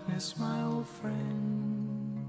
darkness, my old friend.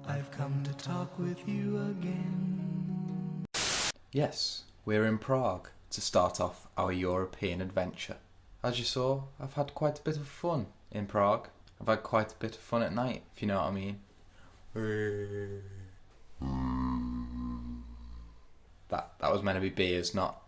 I've come to talk with you again. Yes, we're in Prague to start off our European adventure. As you saw, I've had quite a bit of fun in Prague. I've had quite a bit of fun at night, if you know what I mean. That was meant to be beers, not...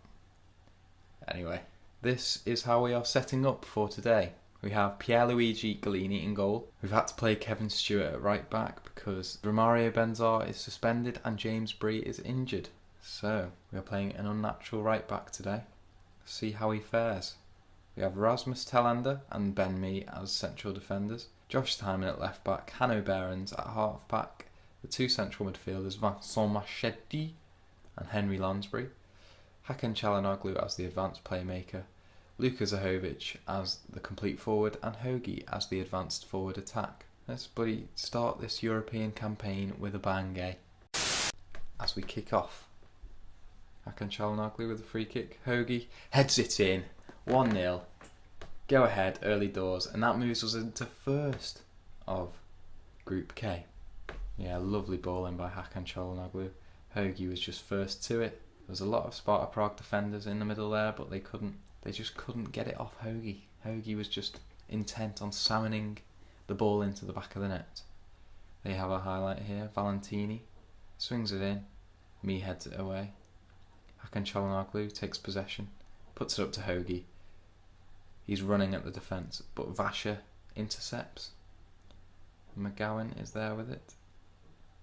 Anyway, this is how we are setting up for today. We have Pierluigi Golini in goal. We've had to play Kevin Stewart at right back because Romario Benzar is suspended and James Bree is injured. So, we are playing an unnatural right back today. See how he fares. We have Rasmus Telander and Ben Mee as central defenders. Josh Timon at left back, Hanno Behrens at half back. The two central midfielders, Vincent Marchetti and Henry Lansbury. Hakan Çalhanoğlu as the advanced playmaker. Luka Zahovic as the complete forward and Hoagie as the advanced forward attack. Let's buddy start this European campaign with a bang, eh? As we kick off. Hakan Çalhanoğlu with a free kick. Hoagie heads it in. 1-0. Go ahead, early doors, and that moves us into first of Group K. Yeah, lovely ball in by Hakan Çalhanoğlu. Hoagie was just first to it. There was a lot of Sparta Prague defenders in the middle there, but they just couldn't get it off Hoagie. Hoagie was just intent on salmoning the ball into the back of the net. They have a highlight here. Valentini swings it in. Mee heads it away. Hakan Çalhanoğlu takes possession, puts it up to Hoagie. He's running at the defence, but Vasha intercepts. McGowan is there with it.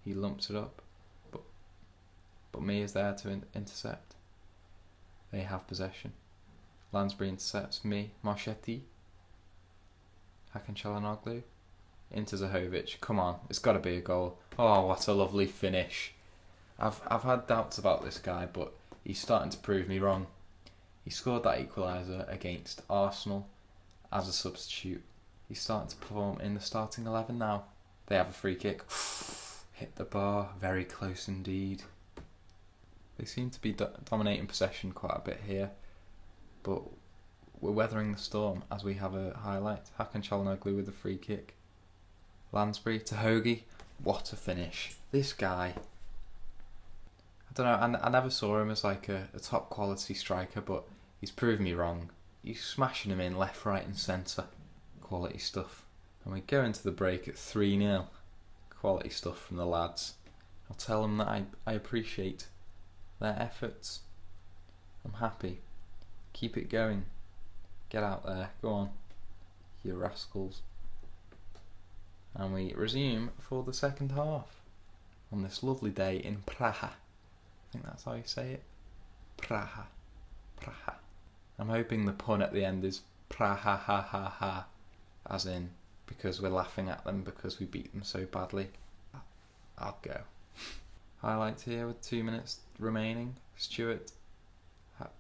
He lumps it up, but Mee is there to intercept. They have possession. Lansbury intercepts Mee. Marchetti. Hakan Çalhanoğlu into Zahovic. Come on, it's got to be a goal. Oh, what a lovely finish. I've had doubts about this guy, but he's starting to prove me wrong. He scored that equaliser against Arsenal as a substitute. He's starting to perform in the starting 11 now. They have a free kick. Hit the bar, very close indeed. They seem to be dominating possession quite a bit here, but we're weathering the storm as we have a highlight. Hakan Çalhanoğlu with a free kick. Lansbury to Hoagie. What a finish. This guy, I don't know, I never saw him as like a top quality striker, but he's proved me wrong. He's smashing him in left, right and centre. Quality stuff. And we go into the break at 3-0. Quality stuff from the lads. I'll tell them that I appreciate their efforts. I'm happy. Keep it going. Get out there. Go on, you rascals. And we resume for the second half on this lovely day in Praha. I think that's how you say it. Praha. Praha. I'm hoping the pun at the end is Praha-Haha, as in because we're laughing at them because we beat them so badly. I'll go. Highlight here with 2 minutes remaining. Stewart,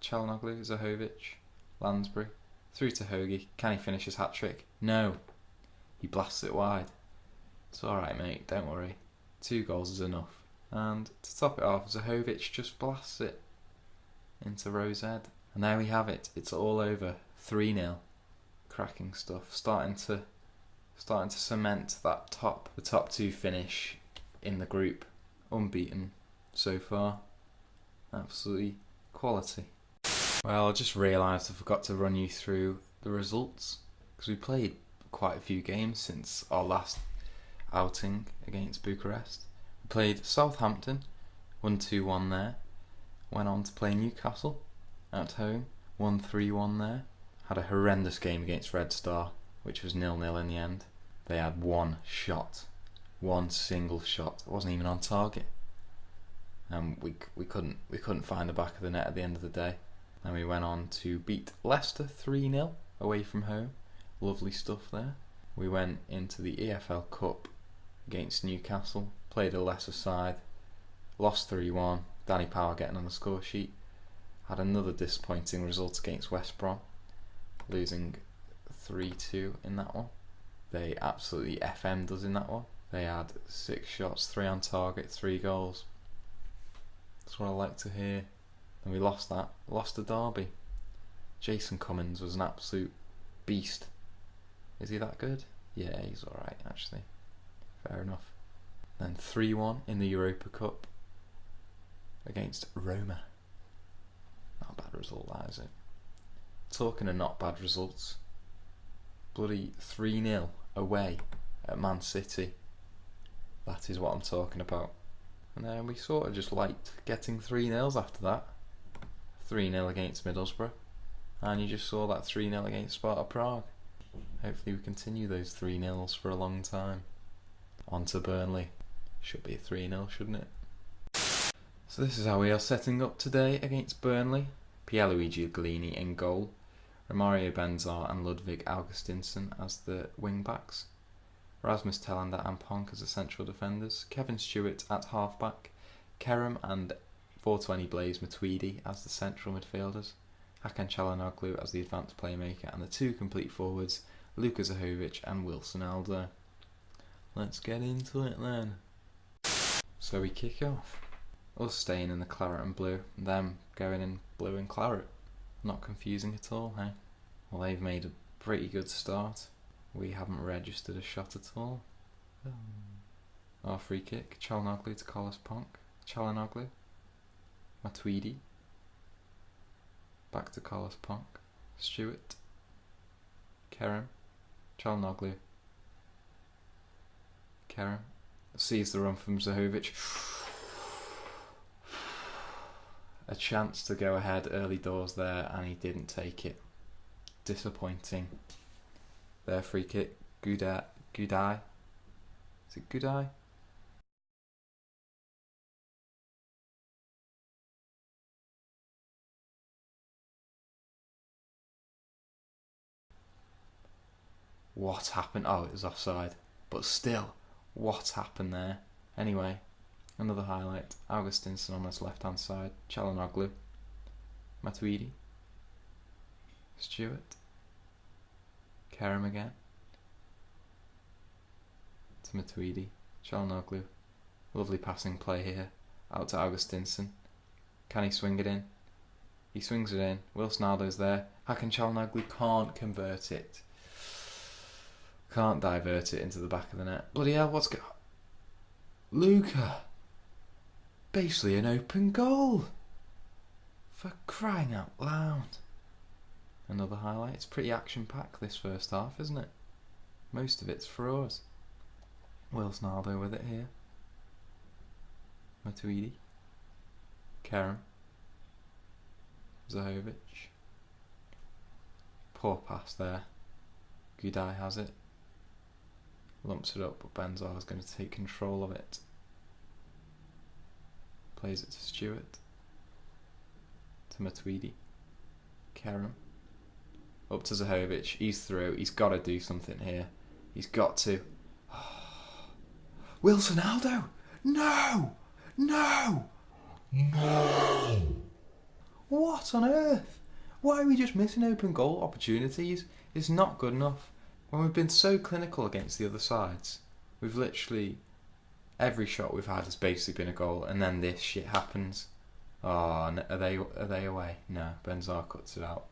Çalhanoğlu, Zahovic, Lansbury, through to Hoagie. Can he finish his hat-trick? No. He blasts it wide. It's alright, mate, don't worry. 2 goals is enough. And to top it off, Zahovic just blasts it into Rosed. And there we have it. It's all over. 3-0. Cracking stuff. Starting to cement that the top 2 finish in the group. Unbeaten so far. Absolutely quality. Well, I just realised I forgot to run you through the results because we played quite a few games since our last outing against Bucharest. We played Southampton, won 2-1 there. Went on to play Newcastle at home, won 3-1 there. Had a horrendous game against Red Star, which was 0-0 in the end. They had one single shot. It wasn't even on target. And we couldn't find the back of the net at the end of the day. And we went on to beat Leicester 3-0 away from home. Lovely stuff there. We went into the EFL Cup against Newcastle, played a lesser side, lost 3-1. Danny Power getting on the score sheet. Had another disappointing result against West Brom, losing 3-2 in that one. They absolutely FM'd us in that one. They had 6 shots, 3 on target, 3 goals. That's what I like to hear. And we lost that. Lost the derby. Jason Cummins was an absolute beast. Is he that good? Yeah, he's alright actually. Fair enough. Then 3-1 in the Europa Cup against Roma. Not a bad result, that is it. Talking of not bad results, bloody 3-0 away at Man City. That is what I'm talking about. And then we sort of just liked getting 3-0s after that. 3-0 against Middlesbrough. And you just saw that 3-0 against Sparta Prague. Hopefully we continue those 3-0s for a long time. On to Burnley. Should be a 3-0, shouldn't it? So this is how we are setting up today against Burnley. Pierluigi Golini in goal. Romario Benzar and Ludwig Augustinsson as the wing-backs. Rasmus Telander and Ponk as the central defenders. Kevin Stewart at half-back. Kerem and 420 Blaise Matuidi as the central midfielders. Hakan Çalhanoğlu as the advanced playmaker, and the two complete forwards, Luka Zahovic and Wilson Aldo. Let's get into it then. So we kick off. Us staying in the claret and blue, them going in blue and claret. Not confusing at all, hey? Well, they've made a pretty good start. We haven't registered a shot at all. Our free kick, Çalhanoğlu to Carlos Ponk. Çalhanoğlu, Matuidi. Back to Carlos Ponk. Stewart. Kerem. Çalhanoğlu. Kerem. Sees the run from Zahovic. A chance to go ahead early doors there, and he didn't take it. Disappointing. Their free kick. Gudai. Is it Gudai? What happened? Oh, it was offside. But still, what happened there? Anyway, another highlight. Augustinsson on his left-hand side. Çalhanoğlu. Matuidi. Stewart. Kerem again. To Matuidi. Çalhanoğlu. Lovely passing play here. Out to Augustinsson. Can he swing it in? He swings it in. Wilson Aldo's there. Hakan Çalhanoğlu can't convert it. Can't divert it into the back of the net. Bloody hell, what's going on? Luka! Basically an open goal! For crying out loud. Another highlight. It's pretty action-packed this first half, isn't it? Most of it's for us. Wilson Aldo with it here. Matuidi. Kerem. Zahovic. Poor pass there. Gudai has it. Lumps it up, but Benzar is going to take control of it. Plays it to Stewart. To Matuidi. Kerem. Up to Zahovic. He's through. He's got to do something here. He's got to. Wilson Aldo! No! No! No! What on earth? Why are we just missing open goal opportunities? It's not good enough. When we've been so clinical against the other sides, we've literally, every shot we've had has basically been a goal, and then this shit happens. Oh, no, are they away? No, Benzar cuts it out.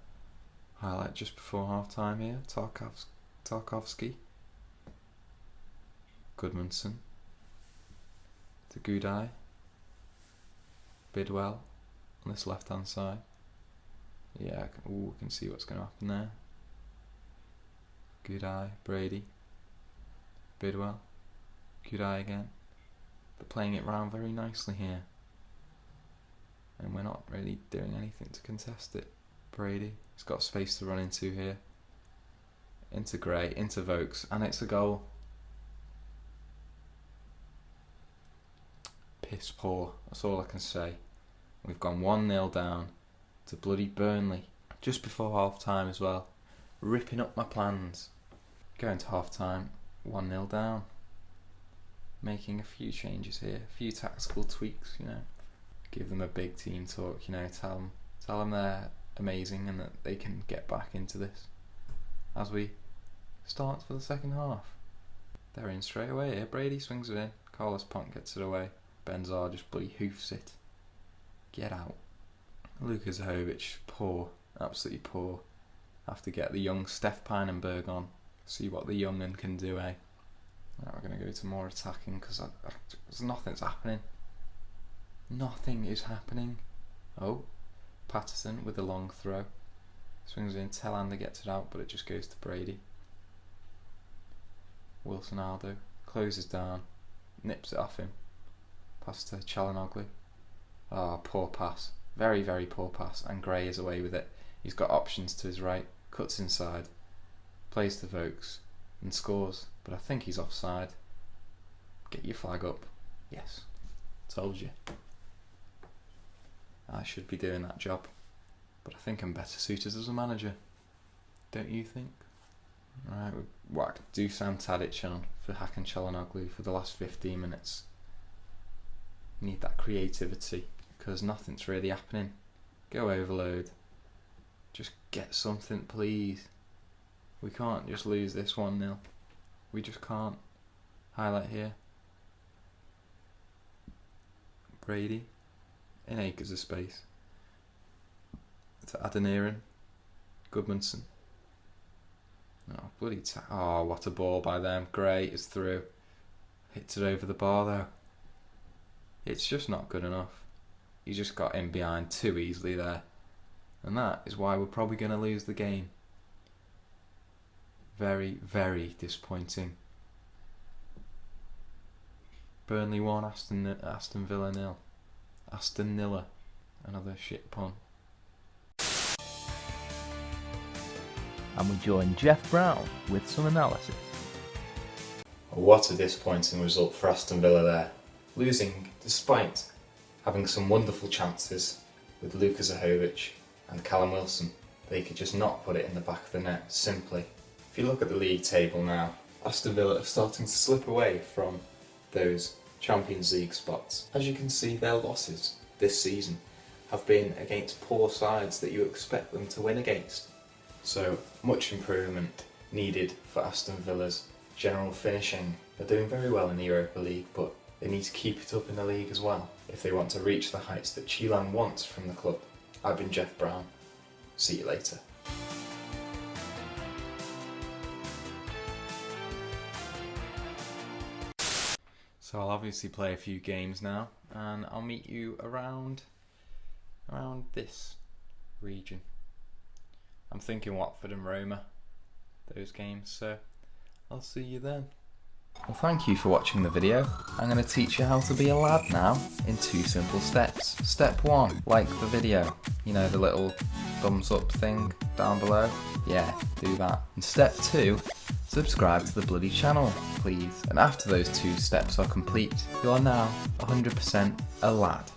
Highlight just before half time here. Tarkowski. Goodmanson. To Gudai. Bidwell on this left hand side. Yeah, we can see what's going to happen there. Gudai, Brady, Bidwell, Gudai again. They're playing it round very nicely here. And we're not really doing anything to contest it. Brady, he's got space to run into here. Into Gray, into Vokes, and it's a goal. Piss poor, that's all I can say. We've gone 1-0 down to bloody Burnley. Just before half time as well. Ripping up my plans. Going to half time, 1-0 down. Making a few changes here, a few tactical tweaks, you know. Give them a big team talk, you know, tell them they're amazing and that they can get back into this. As we start for the second half. They're in straight away here. Brady swings it in. Carlos Ponk gets it away. Benzar just bloody hoofs it. Get out. Luka Zahovic, poor. Absolutely poor. Have to get the young Steph Pijnenberg on. See what the young'un can do, eh? Right, we're going to go to more attacking because nothing's happening. Nothing is happening. Oh, Patterson with a long throw. Swings in, Telander gets it out, but it just goes to Brady. Wilson Aldo closes down, nips it off him. Pass to Çalhanoğlu. Ah, poor pass. Very, very poor pass, and Gray is away with it. He's got options to his right, cuts inside, plays to Vokes, and scores, but I think he's offside. Get your flag up. Yes, told you. I should be doing that job, but I think I'm better suited as a manager. Don't you think? Right, we whacked Dusan Tadic on for Hakan Çalhanoğlu for the last 15 minutes. Need that creativity, because nothing's really happening. Go overload. Just get something, please. We can't just lose this 1-0. We just can't. Highlight here. Brady. In acres of space. To Adeniran. Goodmanson. Oh, bloody oh, what a ball by them. Gray is through. Hits it over the bar though. It's just not good enough. He just got in behind too easily there. And that is why we're probably going to lose the game. Very, very disappointing. Burnley 1, Aston Villa 0. Aston Nilla. Another shit pun. And we join Jeff Brown with some analysis. What a disappointing result for Aston Villa there. Losing despite having some wonderful chances with Luka Zahovic and Callum Wilson. They could just not put it in the back of the net, simply. If you look at the league table now, Aston Villa are starting to slip away from those Champions League spots. As you can see, their losses this season have been against poor sides that you expect them to win against. So, much improvement needed for Aston Villa's general finishing. They're doing very well in the Europa League, but they need to keep it up in the league as well if they want to reach the heights that Chilan wants from the club. I've been Jeff Brown. See you later. So I'll obviously play a few games now, and I'll meet you around this region. I'm thinking Watford and Roma, those games, so I'll see you then. Well, thank you for watching the video. I'm going to teach you how to be a lad now in 2 simple steps. Step 1, like the video. You know, the little thumbs up thing down below? Yeah, do that. And step 2, subscribe to the bloody channel, please. And after those 2 steps are complete, you are now 100% a lad.